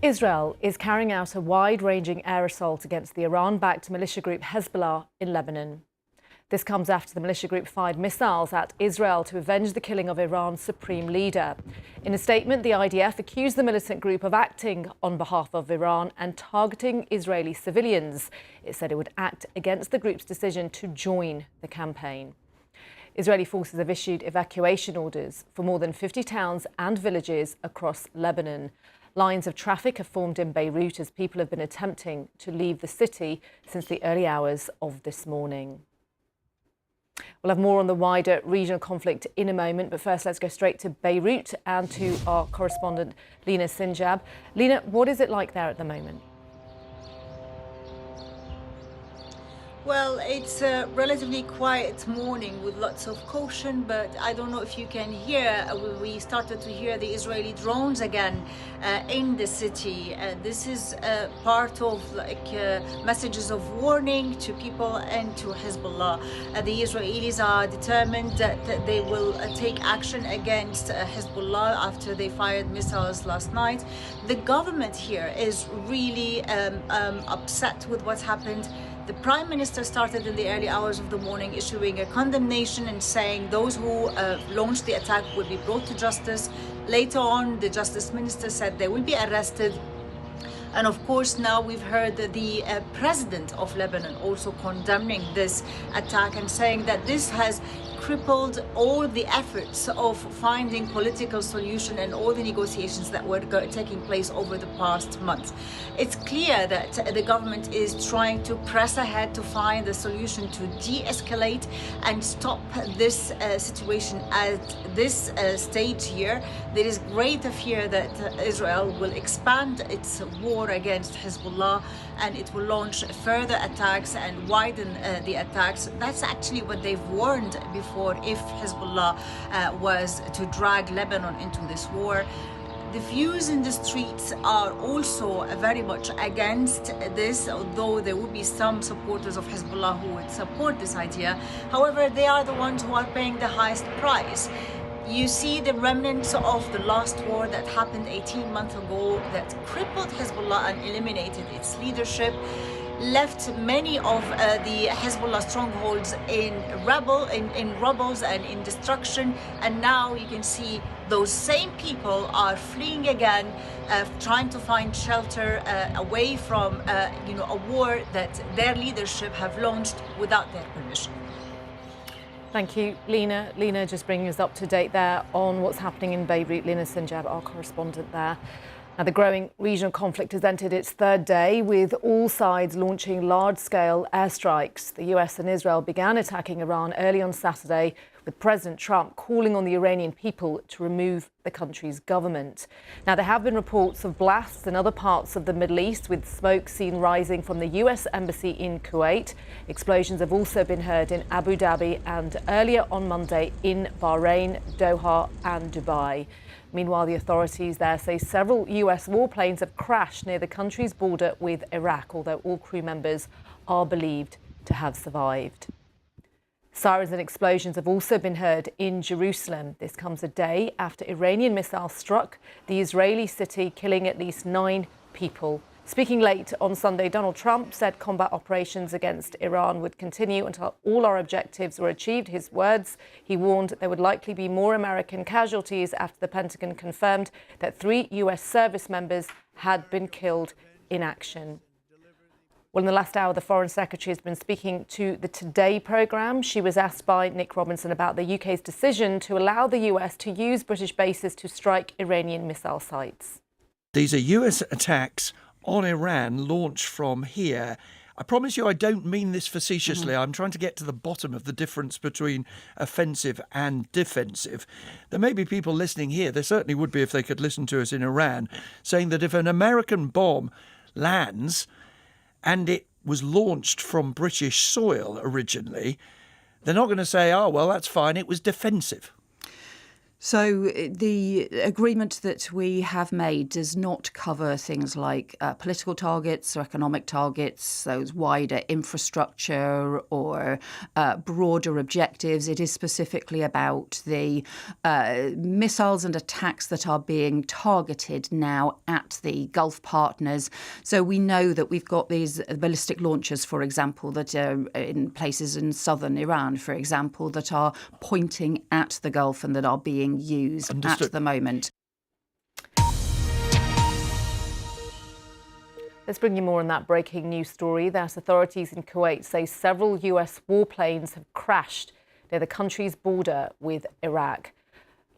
Israel is carrying out a wide-ranging air assault against the Iran-backed militia group Hezbollah in Lebanon. This comes after the militia group fired missiles at Israel to avenge the killing of Iran's supreme leader. In a statement, the IDF accused the militant group of acting on behalf of Iran and targeting Israeli civilians. It said it would act against the group's decision to join the campaign. Israeli forces have issued evacuation orders for more than 50 towns and villages across Lebanon. Lines of traffic have formed in Beirut as people have been attempting to leave the city since the early hours of this morning. We'll have more on the wider regional conflict in a moment, but first let's go straight to Beirut and to our correspondent Lina Sinjab. Lina, what is it like there at the moment? Well, it's a relatively quiet morning with lots of caution, but I don't know if you can hear. We started to hear the Israeli drones again in the city. This is part of messages of warning to people and to Hezbollah. The Israelis are determined that they will take action against Hezbollah after they fired missiles last night. The government here is really upset with what's happened. The Prime Minister started in the early hours of the morning issuing a condemnation and saying those who launched the attack will be brought to justice. Later on, the Justice Minister said they will be arrested. And of course, now we've heard the President of Lebanon also condemning this attack and saying that this has crippled all the efforts of finding political solution and all the negotiations that were taking place over the past month. It's clear that the government is trying to press ahead to find a solution to de-escalate and stop this situation at this stage here. There is greater fear that Israel will expand its war against Hezbollah and it will launch further attacks and widen the attacks. That's actually what they've warned before if Hezbollah was to drag Lebanon into this war. The views in the streets are also very much against this, although there will be some supporters of Hezbollah who would support this idea. However, they are the ones who are paying the highest price. You see the remnants of the last war that happened 18 months ago that crippled Hezbollah and eliminated its leadership, left many of the Hezbollah strongholds in rubbles and in destruction, and now you can see those same people are fleeing again, trying to find shelter away from a war that their leadership have launched without their permission. Thank you, Lina. Lina just bringing us up to date there on what's happening in Beirut. Lina Sinjab, our correspondent there. Now, the growing regional conflict has entered its third day, with all sides launching large-scale airstrikes. The US and Israel began attacking Iran early on Saturday, with President Trump calling on the Iranian people to remove the country's government. Now, there have been reports of blasts in other parts of the Middle East, with smoke seen rising from the US embassy in Kuwait. Explosions have also been heard in Abu Dhabi and earlier on Monday in Bahrain, Doha and Dubai. Meanwhile, the authorities there say several US warplanes have crashed near the country's border with Iraq, although all crew members are believed to have survived. Sirens and explosions have also been heard in Jerusalem. This comes a day after Iranian missiles struck the Israeli city, killing at least 9 people. Speaking late on Sunday, Donald Trump said combat operations against Iran would continue until all our objectives were achieved. His words, he warned there would likely be more American casualties after the Pentagon confirmed that 3 US service members had been killed in action. Well, in the last hour, the Foreign Secretary has been speaking to the Today programme. She was asked by Nick Robinson about the UK's decision to allow the US to use British bases to strike Iranian missile sites. These are US attacks on Iran launched from here. I promise you I don't mean this facetiously. I'm trying to get to the bottom of the difference between offensive and defensive. There may be people listening here, there certainly would be if they could listen to us in Iran, saying that if an American bomb lands and it was launched from British soil originally, they're not going to say, oh, well, that's fine, it was defensive. So the agreement that we have made does not cover things like political targets or economic targets, those wider infrastructure or broader objectives. It is specifically about the missiles and attacks that are being targeted now at the Gulf partners. So we know that we've got these ballistic launchers, for example, that are in places in southern Iran, for example, that are pointing at the Gulf and that are being used Understood. at the moment. Let's bring you more on that breaking news story that authorities in Kuwait say several US warplanes have crashed near the country's border with Iraq.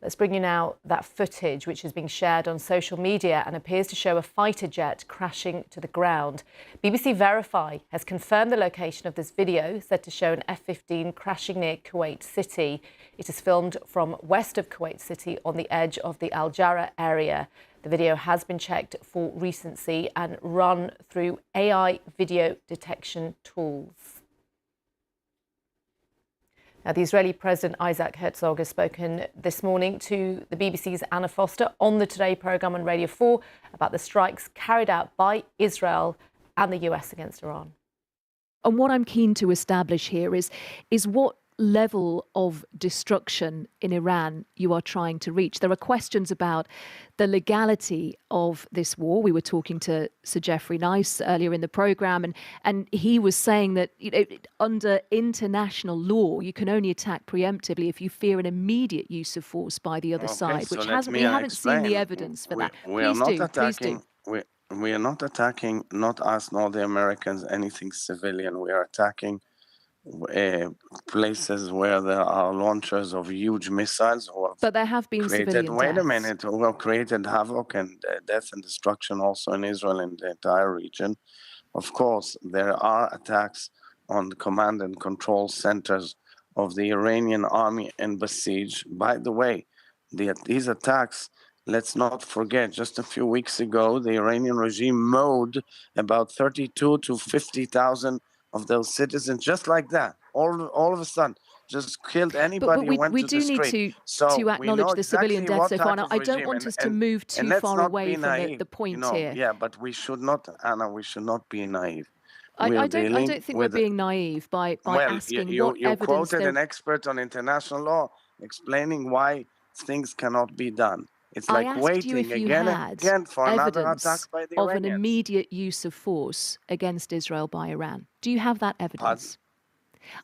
Let's bring you now that footage, which is being shared on social media and appears to show a fighter jet crashing to the ground. BBC Verify has confirmed the location of this video, said to show an F-15 crashing near Kuwait City. It is filmed from west of Kuwait City on the edge of the Al Jarrah area. The video has been checked for recency and run through AI video detection tools. Now, the Israeli President Isaac Herzog has spoken this morning to the BBC's Anna Foster on the Today programme on Radio 4 about the strikes carried out by Israel and the US against Iran. And what I'm keen to establish here is what level of destruction in Iran you are trying to reach. There are questions about the legality of this war. We were talking to Sir Geoffrey Nice earlier in the programme, and he was saying that under international law, you can only attack preemptively if you fear an immediate use of force by the other side, which we haven't seen the evidence for that. Please do. We are not attacking, not us nor the Americans, anything civilian. We are attacking places where there are launchers of huge missiles. But there have been civilian deaths. Wait a minute, who have created havoc and death and destruction also in Israel and the entire region. Of course, there are attacks on the command and control centers of the Iranian army and besieged. By the way, these attacks, let's not forget, just a few weeks ago, the Iranian regime mowed about 32 to 50,000 of those citizens, just like that, all of a sudden, just killed anybody who went to the street. But we do need to acknowledge the civilian deaths so far. Now, I don't want us to move too far away from the point here. Yeah, but we should not, Anna, we should not be naive. I don't think we're being naive by asking what you evidence quoted an expert on international law explaining why things cannot be done. It's like waiting again and again for another attack by the Iranians. Of an immediate use of force against Israel by Iran. Do you have that evidence?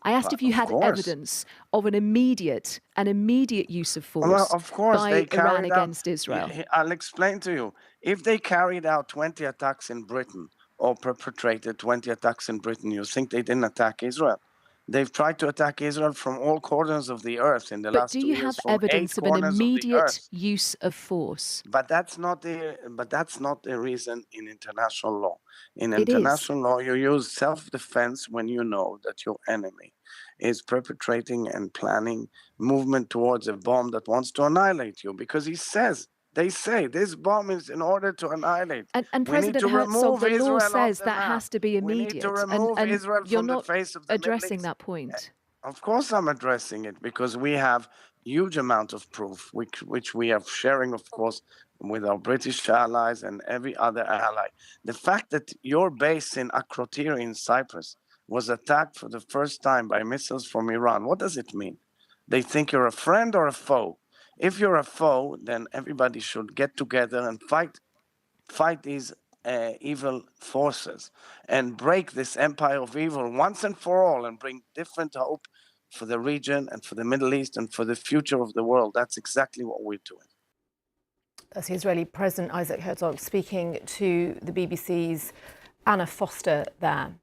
I asked if you had evidence of an immediate use of force by Iran against Israel. I'll explain to you. If they carried out 20 attacks in Britain or perpetrated 20 attacks in Britain, you think they didn't attack Israel? They've tried to attack Israel from all corners of the earth in the last 2 years. But do you have evidence of an immediate use of force? But that's not the reason in international law. In international law, you use self-defense when you know that your enemy is perpetrating and planning movement towards a bomb that wants to annihilate you, because they say this bomb is in order to annihilate. And President Herzog, the law says that has to be immediate. We need to remove Israel from the face of the Middle East. Addressing that point. Of course I'm addressing it, because we have huge amount of proof, which we are sharing, of course, with our British allies and every other ally. The fact that your base in Akrotiri in Cyprus was attacked for the first time by missiles from Iran, what does it mean? They think you're a friend or a foe? If you're a foe, then everybody should get together and fight these evil forces and break this empire of evil once and for all, and bring different hope for the region and for the Middle East and for the future of the world. That's exactly what we're doing. That's the Israeli President Isaac Herzog speaking to the BBC's Anna Foster there.